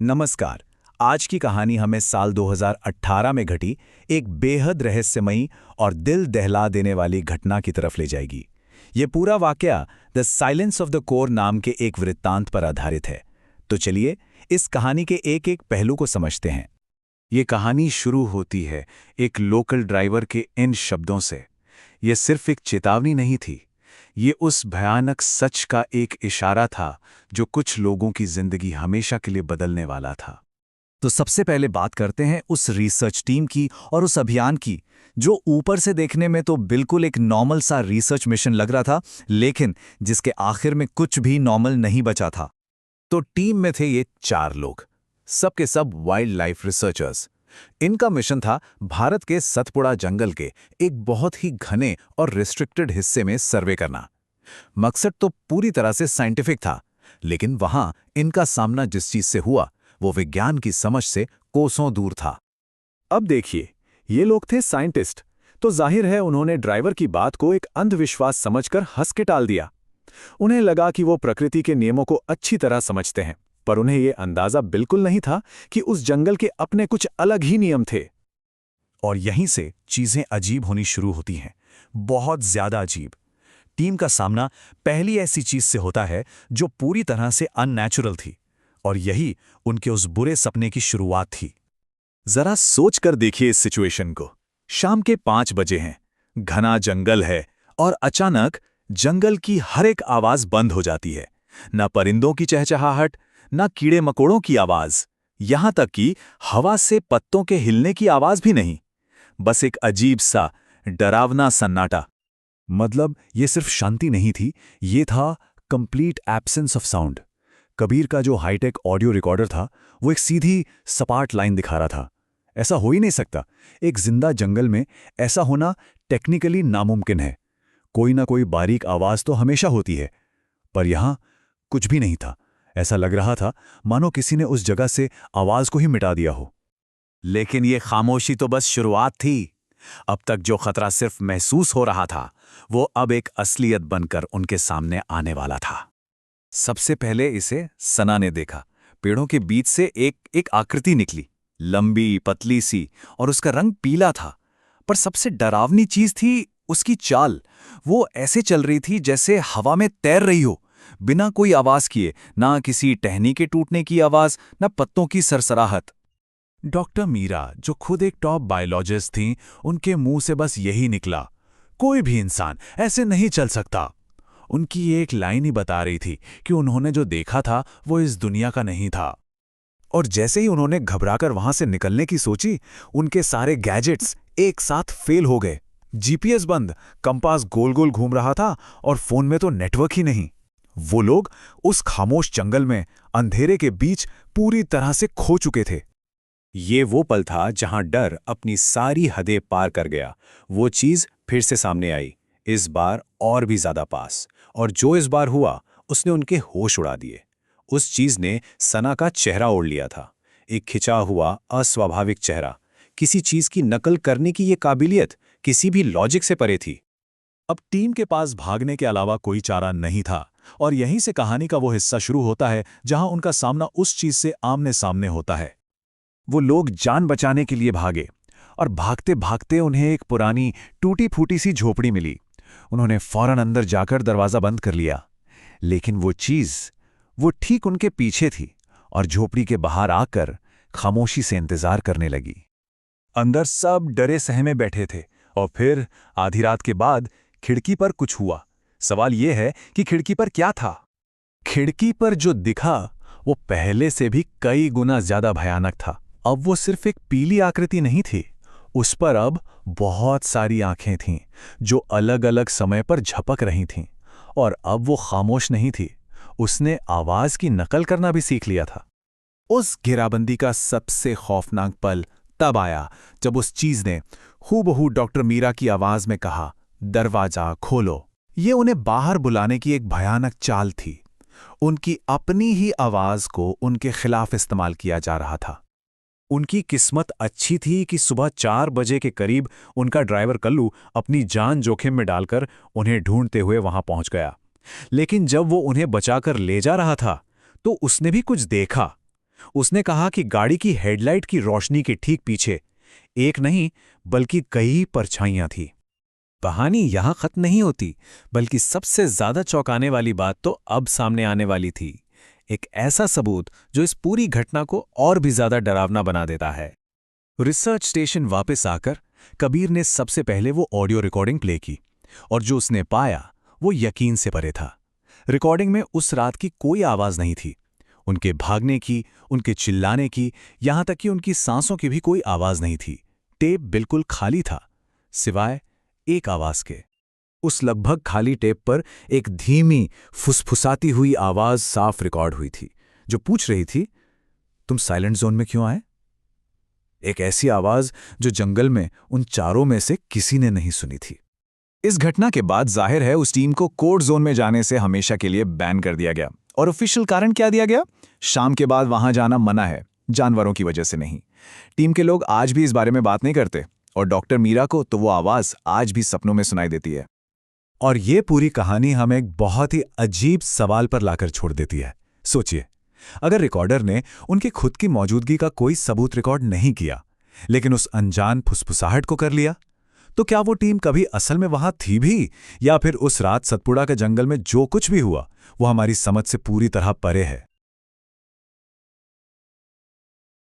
नमस्कार। आज की कहानी हमें साल 2018 में घटी एक बेहद रहस्यमयी और दिल दहला देने वाली घटना की तरफ ले जाएगी। ये पूरा वाकया the silence of the core नाम के एक वृत्तांत पर आधारित है। तो चलिए इस कहानी के एक एक पहलू को समझते हैं। ये कहानी शुरू होती है एक लोकल ड्राइवर के इन शब्दों से। ये सिर्फ एक चेतावनी नहीं थी, ये उस भयानक सच का एक इशारा था जो कुछ लोगों की जिंदगी हमेशा के लिए बदलने वाला था। तो सबसे पहले बात करते हैं उस रिसर्च टीम की और उस अभियान की, जो ऊपर से देखने में तो बिल्कुल एक नॉर्मल सा रिसर्च मिशन लग रहा था, लेकिन जिसके आखिर में कुछ भी नॉर्मल नहीं बचा था। तो टीम में थे ये 4 लोग, सबके सब वाइल्ड लाइफ रिसर्चर्स। इनका मिशन था भारत के सतपुड़ा जंगल के एक बहुत ही घने और रिस्ट्रिक्टेड हिस्से में सर्वे करना। मकसद तो पूरी तरह से साइंटिफिक था, लेकिन वहां इनका सामना जिस चीज से हुआ वो विज्ञान की समझ से कोसों दूर था। अब देखिए, ये लोग थे साइंटिस्ट, तो जाहिर है उन्होंने ड्राइवर की बात को एक अंधविश्वास समझकर हंस के टाल दिया। उन्हें लगा कि वो प्रकृति के नियमों को अच्छी तरह समझते हैं, पर उन्हें ये अंदाजा बिल्कुल नहीं था कि उस जंगल के अपने कुछ अलग ही नियम थे। और यहीं से चीजें अजीब होनी शुरू होती हैं, बहुत ज्यादा अजीब। टीम का सामना पहली ऐसी चीज से होता है जो पूरी तरह से अननेचुरल थी, और यही उनके उस बुरे सपने की शुरुआत थी। जरा सोच कर देखिए इस सिचुएशन को। शाम के 5 बजे हैं, घना जंगल है, और अचानक जंगल की हर एक आवाज बंद हो जाती है। न परिंदों की चहचहाहट, न कीड़े मकोड़ों की आवाज, यहां तक कि हवा से पत्तों के हिलने की आवाज भी नहीं। बस एक अजीब सा डरावना सन्नाटा। मतलब ये सिर्फ शांति नहीं थी, ये था complete absence of sound. Kabir का जो हाईटेक ऑडियो रिकॉर्डर था वो एक सीधी सपाट लाइन दिखा रहा था। ऐसा हो ही नहीं सकता। एक जिंदा जंगल में ऐसा होना टेक्निकली नामुमकिन है। कोई ना कोई बारीक आवाज तो हमेशा होती है, पर यहां कुछ भी नहीं था। ऐसा लग रहा था मानो किसी ने उस जगह से आवाज को ही मिटा दिया हो। लेकिन ये खामोशी तो बस शुरुआत थी। अब तक जो खतरा सिर्फ महसूस हो रहा था, वो अब एक असलियत बनकर उनके सामने आने वाला था। सबसे पहले इसे सना ने देखा। पेड़ों के बीच से एक आकृति निकली, लंबी पतली सी, और उसका रंग पीला था। पर सबसे डरावनी चीज थी उसकी चाल। वो ऐसे चल रही थी जैसे हवा में तैर रही हो, बिना कोई आवाज किए। ना किसी टहनी के टूटने की आवाज, ना पत्तों की सरसराहट। डॉक्टर मीरा, जो खुद एक टॉप बायोलॉजिस्ट थीं, उनके मुंह से बस यही निकला, कोई भी इंसान ऐसे नहीं चल सकता। उनकी एक लाइन ही बता रही थी कि उन्होंने जो देखा था वो इस दुनिया का नहीं था। और जैसे ही उन्होंने घबराकर वहां से निकलने की सोची, उनके सारे गैजेट्स एक साथ फेल हो गए। जीपीएस बंद, कंपास गोल गोल घूम रहा था, और फोन में तो नेटवर्क ही नहीं। वो लोग उस खामोश जंगल में अंधेरे के बीच पूरी तरह से खो चुके थे। ये वो पल था जहां डर अपनी सारी हदें पार कर गया। वो चीज फिर से सामने आई, इस बार और भी ज्यादा पास। और जो इस बार हुआ उसने उनके होश उड़ा दिए। उस चीज ने सना का चेहरा ओढ़ लिया था, एक खिंचा हुआ अस्वाभाविक चेहरा। किसी चीज की नकल करने की ये काबिलियत किसी भी लॉजिक से परे थी। अब टीम के पास भागने के अलावा कोई चारा नहीं था, और यहीं से कहानी का वो हिस्सा शुरू होता है जहां उनका सामना उस चीज से आमने सामने होता है। वो लोग जान बचाने के लिए भागे, और भागते भागते उन्हें एक पुरानी टूटी फूटी सी झोपड़ी मिली। उन्होंने फौरन अंदर जाकर दरवाजा बंद कर लिया, लेकिन वो चीज वो ठीक उनके पीछे थी, और झोपड़ी के बाहर आकर खामोशी से इंतजार करने लगी। अंदर सब डरे सहमे बैठे थे, और फिर आधी रात के बाद खिड़की पर कुछ हुआ। सवाल यह है कि खिड़की पर क्या था? खिड़की पर जो दिखा वो पहले से भी कई गुना ज्यादा भयानक था। अब वो सिर्फ एक पीली आकृति नहीं थी, उस पर अब बहुत सारी आंखें थीं जो अलग अलग समय पर झपक रही थीं। और अब वो खामोश नहीं थी, उसने आवाज की नकल करना भी सीख लिया था। उस घेराबंदी का सबसे खौफनाक पल तब आया जब उस चीज ने हूबहू डॉक्टर मीरा की आवाज में कहा, दरवाजा खोलो। ये उन्हें बाहर बुलाने की एक भयानक चाल थी। उनकी अपनी ही आवाज को उनके खिलाफ इस्तेमाल किया जा रहा था। उनकी किस्मत अच्छी थी कि सुबह 4 बजे के करीब उनका ड्राइवर कल्लू अपनी जान जोखिम में डालकर उन्हें ढूंढते हुए वहां पहुंच गया। लेकिन जब वो उन्हें बचाकर ले जा रहा था तो उसने भी कुछ देखा। उसने कहा कि गाड़ी की हेडलाइट की रोशनी के ठीक पीछे एक नहीं बल्कि कई परछाइयां थी। कहानी यहां खत्म नहीं होती, बल्कि सबसे ज्यादा चौंकाने वाली बात तो अब सामने आने वाली थी। एक ऐसा सबूत जो इस पूरी घटना को और भी ज्यादा डरावना बना देता है। रिसर्च स्टेशन वापस आकर कबीर ने सबसे पहले वो ऑडियो रिकॉर्डिंग प्ले की, और जो उसने पाया वो यकीन से परे था। रिकॉर्डिंग में उस रात की कोई आवाज नहीं थी, उनके भागने की, उनके चिल्लाने की, यहां तक कि उनकी सांसों की भी कोई आवाज नहीं थी। टेप बिल्कुल खाली था, सिवाय एक आवाज के। उस लगभग खाली टेप पर एक धीमी फुसफुसाती हुई आवाज साफ रिकॉर्ड हुई थी, जो पूछ रही थी, तुम साइलेंट जोन में क्यों आए? एक ऐसी आवाज जो जंगल में उन चारों में से किसी ने नहीं सुनी थी। इस घटना के बाद जाहिर है उस टीम को कोड जोन में जाने से हमेशा के लिए बैन कर दिया गया। और ऑफिशियल कारण क्या दिया गया? शाम के बाद वहां जाना मना है, जानवरों की वजह से नहीं। टीम के लोग आज भी इस बारे में बात नहीं करते, और डॉक्टर मीरा को तो वो आवाज आज भी सपनों में सुनाई देती है। और ये पूरी कहानी हमें एक बहुत ही अजीब सवाल पर लाकर छोड़ देती है। सोचिए, अगर रिकॉर्डर ने उनकी खुद की मौजूदगी का कोई सबूत रिकॉर्ड नहीं किया, लेकिन उस अनजान फुसफुसाहट को कर लिया, तो क्या वो टीम कभी असल में वहां थी भी, या फिर उस रात सतपुड़ा के जंगल में जो कुछ भी हुआ वो हमारी समझ से पूरी तरह परे है?